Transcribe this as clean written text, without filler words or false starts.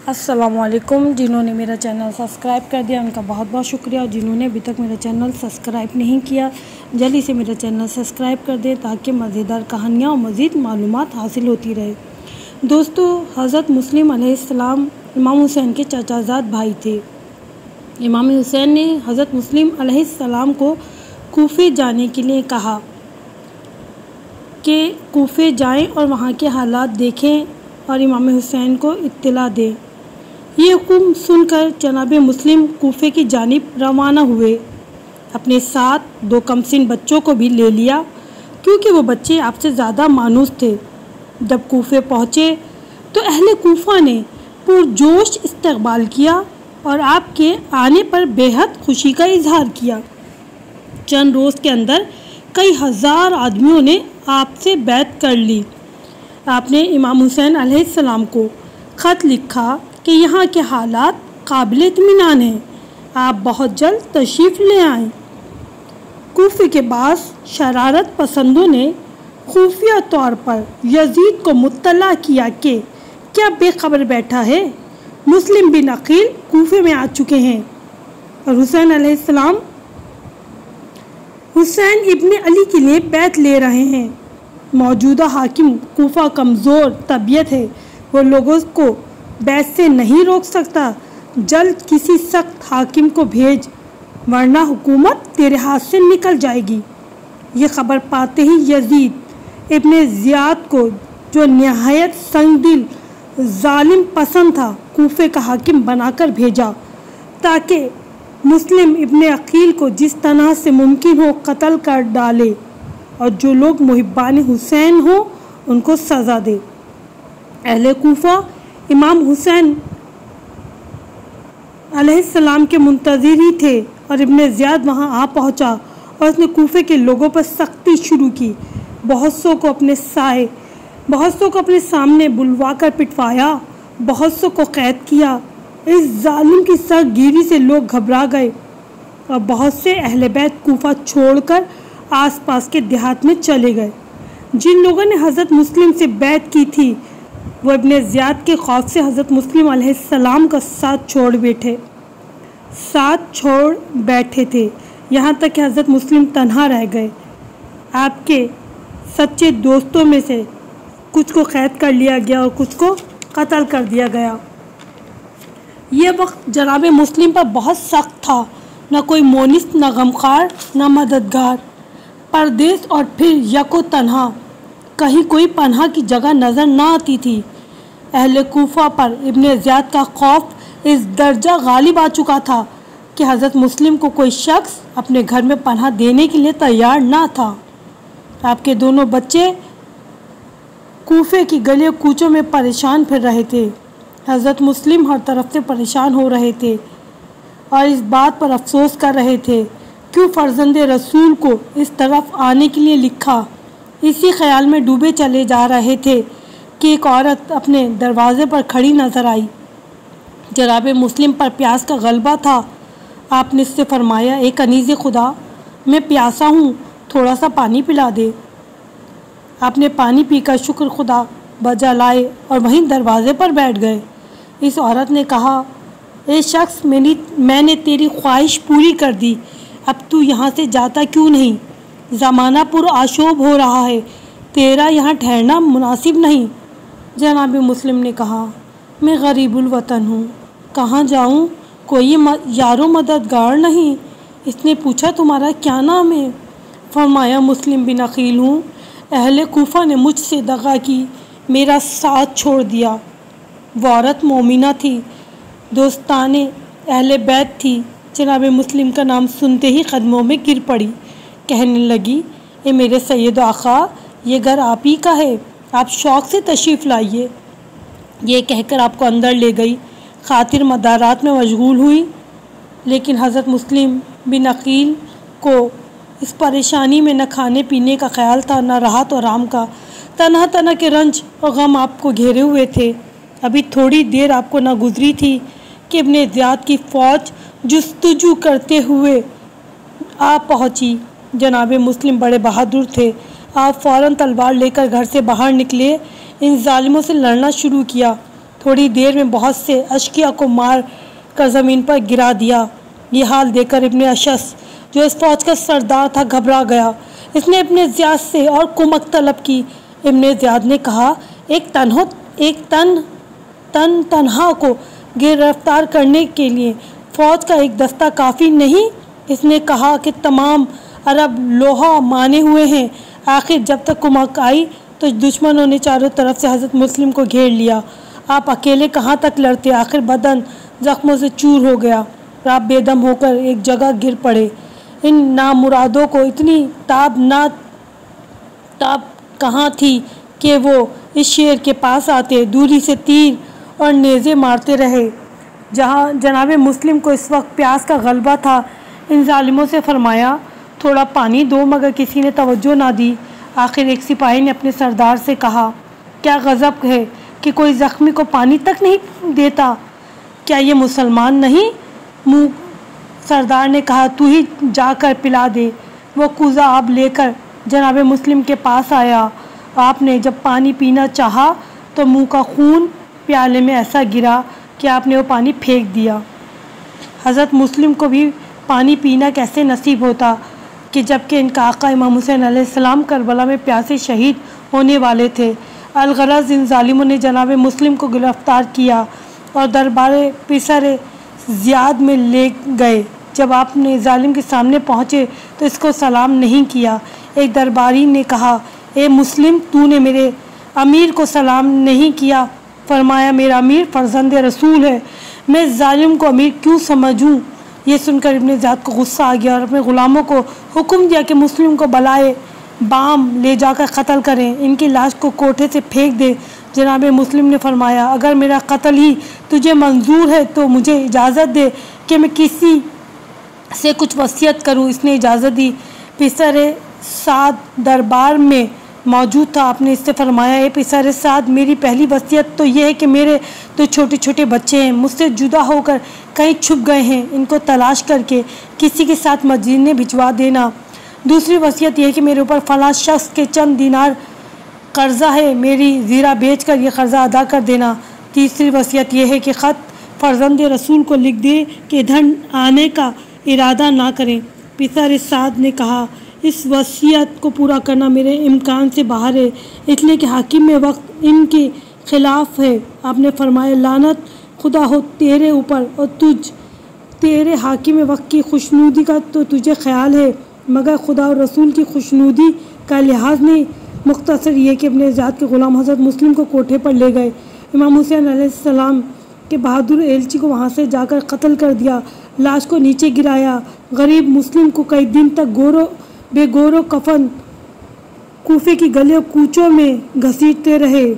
السلام علیکم۔ جنہوں نے میرا چینل سبسکرائب کر دیا ان کا بہت بہت شکریہ، اور جنہوں نے ابھی تک میرا چینل سبسکرائب نہیں کیا جلدی سے میرا چینل سبسکرائب کر دیں تاکہ مزیدار کہانیاں اور مزید معلومات حاصل ہوتی رہے۔ دوستو، حضرت مسلم علیہ السلام امام حسین کے چچا زاد بھائی تھے۔ امام حسین نے حضرت مسلم علیہ السلام کو کوفے جانے کے لیے کہا کہ کوفے جائیں اور وہاں کے حالات دیکھیں اور امام حسین کو اطلاع دیں۔ یہ حکم سن کر جناب مسلم کوفے کی جانب روانہ ہوئے۔ اپنے ساتھ 2 کمسن بچوں کو بھی لے لیا کیونکہ وہ بچے آپ سے زیادہ مانوس تھے۔ جب کوفے پہنچے تو اہل کوفہ نے پرجوش استقبال کیا اور آپ کے آنے پر بے حد خوشی کا اظہار کیا۔ چند روز کے اندر کئی ہزار آدمیوں نے آپ سے بیعت کر لی۔ آپ نے امام حسین علیہ السلام کو خط لکھا کہ یہاں کے حالات قابل اطمینان ہیں، آپ بہت جلد تشریف لے آئیں۔ کوفے کے بعض شرارت پسندوں نے خفیہ طور پر یزید کو مطلع کیا کہ کیا بے خبر بیٹھا ہے، مسلم بن عقیل کوفے میں آ چکے ہیں اور حسین علیہ السلام حسین ابن علی کے لیے بیعت لے رہے ہیں۔ موجودہ حاکم کوفہ کمزور طبیعت ہے، وہ لوگوں کو بیعت سے نہیں روک سکتا، جلد کسی سخت حاکم کو بھیج ورنہ حکومت تیرے ہاتھ سے نکل جائے گی۔ یہ خبر پاتے ہی یزید ابن زیاد کو، جو نہایت سنگ دل ظالم پسند تھا، کوفے کا حاکم بنا کر بھیجا تاکہ مسلم ابن عقیل کو جس طرح سے ممکن ہو قتل کر ڈالے اور جو لوگ محبان حسین ہوں ان کو سزا دے۔ اہل کوفہ امام حسین علیہ السلام کے منتظر ہی تھے اور ابن زیاد وہاں آ پہنچا اور اس نے کوفے کے لوگوں پر سختی شروع کی۔ بہت سو کو اپنے سامنے بلوا کر پٹوایا، بہت سو کو قید کیا۔ اس ظالم کی سخت گیری سے لوگ گھبرا گئے اور بہت سے اہل بیت کوفہ چھوڑ کر آس پاس کے دیہات میں چلے گئے۔ جن لوگوں نے حضرت مسلم سے بیعت کی تھی وہ ابن زیاد کے خوف سے حضرت مسلم علیہ السلام کا ساتھ چھوڑ بیٹھے تھے، یہاں تک کہ حضرت مسلم تنہا رہ گئے۔ آپ کے سچے دوستوں میں سے کچھ کو قید کر لیا گیا اور کچھ کو قتل کر دیا گیا۔ یہ وقت جناب مسلم پر بہت سخت تھا، نہ کوئی مونس، نہ غمخوار، نہ مددگار، پردیس اور پھر یک و تنہا، کہیں کوئی پناہ کی جگہ نظر نہ آتی تھی۔ اہل کوفہ پر ابن زیاد کا خوف اس درجہ غالب آ چکا تھا کہ حضرت مسلم کو کوئی شخص اپنے گھر میں پناہ دینے کے لیے تیار نہ تھا۔ آپ کے دونوں بچے کوفے کی گلی کوچوں میں پریشان پھر رہے تھے۔ حضرت مسلم ہر طرف سے پریشان ہو رہے تھے اور اس بات پر افسوس کر رہے تھے کیوں فرزند رسول کو اس طرف آنے کے لیے لکھا۔ اسی خیال میں ڈوبے چلے جا رہے تھے کہ ایک عورت اپنے دروازے پر کھڑی نظر آئی۔ جناب مسلم پر پیاس کا غلبہ تھا۔ آپ نے اس سے فرمایا، اے کنیز خدا، میں پیاسا ہوں، تھوڑا سا پانی پلا دے۔ آپ نے پانی پی کر شکر خدا بجا لائے اور وہیں دروازے پر بیٹھ گئے۔ اس عورت نے کہا، اے شخص، میں نے تیری خواہش پوری کر دی، اب تو یہاں سے جاتا کیوں نہیں؟ زمانہ پر آشوب ہو رہا ہے، تیرا یہاں ٹھہرنا مناسب نہیں۔ جناب مسلم نے کہا، میں غریب الوطن ہوں، کہاں جاؤں، کوئی یار و مددگار نہیں۔ اس نے پوچھا، تمہارا کیا نام ہے؟ فرمایا، مسلم بن عقیل ہوں، اہل کوفہ نے مجھ سے دغا کی، میرا ساتھ چھوڑ دیا۔ وہ عورت مومنہ تھی، دوستانے اہل بیت تھی۔ جناب مسلم کا نام سنتے ہی قدموں میں گر پڑی، کہنے لگی، اے میرے سید و آقا، یہ گھر آپ ہی کا ہے، آپ شوق سے تشریف لائیے۔ یہ کہہ کر آپ کو اندر لے گئی، خاطر مدارات میں مشغول ہوئی، لیکن حضرت مسلم بن عقیل کو اس پریشانی میں نہ کھانے پینے کا خیال تھا، نہ راحت و آرام کا۔ تنہا تنہا کے رنج اور غم آپ کو گھیرے ہوئے تھے۔ ابھی تھوڑی دیر آپ کو نہ گزری تھی کہ ابن زیاد کی فوج جستجو کرتے ہوئے آ پہنچی۔ جناب مسلم بڑے بہادر تھے، آپ فوراً تلوار لے کر گھر سے باہر نکلے، ان ظالموں سے لڑنا شروع کیا۔ تھوڑی دیر میں بہت سے اشقیاء کو مار کر زمین پر گرا دیا۔ یہ حال دیکھ کر ابن اشعث جو اس فوج کا سردار تھا گھبرا گیا۔ اس نے ابن زیاد سے اور کمک طلب کی۔ ابن زیاد نے کہا ایک تنہا کو گرفتار کرنے کے لیے فوج کا ایک دستہ کافی نہیں۔ اس نے کہا کہ تمام عرب لوہا مانے ہوئے ہیں۔ آخر جب تک کمک آئی تو دشمنوں نے چاروں طرف سے حضرت مسلم کو گھیر لیا۔ آپ اکیلے کہاں تک لڑتے؟ آخر بدن زخموں سے چور ہو گیا اور آپ بے دم ہو کر ایک جگہ گر پڑے۔ ان نامرادوں کو اتنی تاب کہاں تھی کہ وہ اس شیر کے پاس آتے، دوری سے تیر اور نیزے مارتے رہے۔ جہاں جناب مسلم کو اس وقت پیاس کا غلبہ تھا، ان ظالموں سے فرمایا تھوڑا پانی دو، مگر کسی نے توجہ نہ دی۔ آخر ایک سپاہی نے اپنے سردار سے کہا کیا غضب ہے کہ کوئی زخمی کو پانی تک نہیں دیتا؟ کیا یہ مسلمان نہیں؟ سردار نے کہا تو ہی جا کر پلا دے۔ وہ کوزہ آب لے کر جناب مسلم کے پاس آیا۔ آپ نے جب پانی پینا چاہا تو منہ کا خون پیالے میں ایسا گرا کہ آپ نے وہ پانی پھینک دیا۔ حضرت مسلم کو بھی پانی پینا کیسے نصیب ہوتا کہ جبکہ ان کا آقا امام حسین علیہ السلام کربلا میں پیاسے شہید ہونے والے تھے۔ الغرض ان ظالموں نے جناب مسلم کو گرفتار کیا اور دربار پسر زیاد میں لے گئے۔ جب آپ نے ظالم کے سامنے پہنچے تو اس کو سلام نہیں کیا۔ ایک درباری نے کہا اے مسلم تو نے میرے امیر کو سلام نہیں کیا۔ فرمایا میرا امیر فرزند رسول ہے، میں ظالم کو امیر کیوں سمجھوں؟ یہ سن کر ابن زیاد کو غصہ آ گیا اور اپنے غلاموں کو حکم دیا کہ مسلم کو بالائے بام لے جا کر قتل کریں، ان کی لاش کو کوٹھے سے پھینک دیں۔ جناب مسلم نے فرمایا اگر میرا قتل ہی تجھے منظور ہے تو مجھے اجازت دے کہ میں کسی سے کچھ وصیت کروں۔ اس نے اجازت دی۔ پسر سعد دربار میں موجود تھا۔ آپ نے اس سے فرمایا اے پسر سعد، میری پہلی وصیت تو یہ ہے کہ میرے تو چھوٹے چھوٹے بچے ہیں، مجھ سے جدا ہو کر کہیں چھپ گئے ہیں، ان کو تلاش کر کے کسی کے ساتھ مدینے بھجوا دینا۔ دوسری وصیت یہ ہے کہ میرے اوپر فلاں شخص کے چند دینار قرضہ ہے، میری زیرہ بیچ کر یہ قرضہ ادا کر دینا۔ تیسری وصیت یہ ہے کہ خط فرزند رسول کو لکھ دے کہ ادھر آنے کا ارادہ نہ کریں۔ پسر سعد نے کہا اس وصیت کو پورا کرنا میرے امکان سے باہر ہے، اس لیے کہ حاکم وقت ان کے خلاف ہے۔ آپ نے فرمایا لعنت خدا ہو تیرے اوپر اور تیرے حاکم وقت کی خوشنودی کا تو تجھے خیال ہے، مگر خدا اور رسول کی خوشنودی کا لحاظ نہیں۔ مختصر یہ کہ ابن زیاد کے غلام حضرت مسلم کو کوٹھے پر لے گئے۔ امام حسین علیہ السلام کے بہادر ایلچی کو وہاں سے جا کر قتل کر دیا، لاش کو نیچے گرایا۔ غریب مسلم کو کئی دن تک بے گور و کفن کوفے کی گلیوں کوچوں میں گھسیٹتے رہے۔